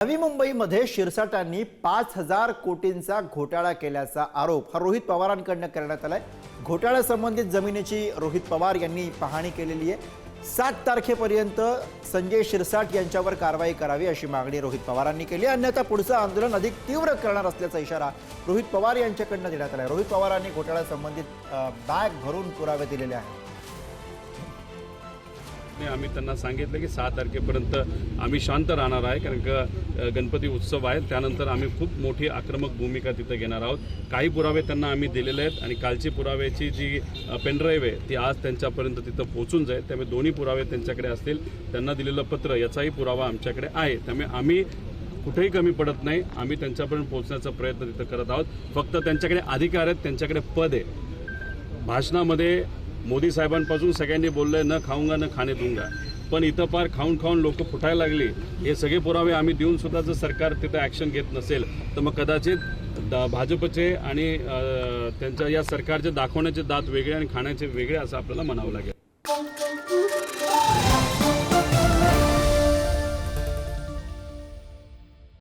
नवी मुंबईमध्ये शिरसाटांनी 5,000 कोटींचा घोटाळा केल्याचा आरोप हा रोहित पवारांकडून करण्यात आलाय। घोटाळ्यासंबंधित जमिनीची रोहित पवार यांनी पाहणी केलेली आहे। 7 तारखेपर्यंत संजय शिरसाट यांच्यावर कारवाई करावी अशी मागणी रोहित पवारांनी केली, अन्यथा पुढचं आंदोलन अधिक तीव्र करणार असल्याचा इशारा रोहित पवार यांच्याकडून देण्यात आला आहे। रोहित पवारांनी घोटाळ्यासंबंधित बॅग भरून पुरावे दिलेले आहेत। आम्ही त्यांना सांगितलं की 6 तारखेपर्यंत आम्ही शांत राहणार आहे, कारण का गणपती उत्सव आहे। त्यानंतर आम्ही खूप मोठी आक्रमक भूमिका तिथे घेणार आहोत। काही पुरावे त्यांना आम्ही दिलेले आहेत आणि कालची पुराव्याची जी पेनड्राईव्ह आहे ती आज त्यांच्यापर्यंत तिथं पोहोचून जाईल। त्यामुळे दोन्ही पुरावे त्यांच्याकडे असतील। त्यांना दिलेलं पत्र याचाही पुरावा आमच्याकडे आहे। त्यामुळे आम्ही कुठेही कमी पडत नाही। आम्ही त्यांच्यापर्यंत पोहोचण्याचा प्रयत्न तिथं करत आहोत। फक्त त्यांच्याकडे अधिकार आहेत, त्यांच्याकडे पद आहे। भाषणामध्ये मोदी साहेबांपासून सगळ्यांनी बोललंय न खाऊंगा न खाणे दूंगा, पण इथं पार खाऊन खाऊन लोक फुटायला लागली। हे सगळे पुरावे आम्ही देऊन सुद्धा जर सरकार तिथं ॲक्शन घेत नसेल तर मग कदाचित भाजपचे आणि त्यांच्या या सरकारचे दाखवण्याचे दात वेगळे आणि खाण्याचे वेगळे असं आपल्याला म्हणावं लागेल।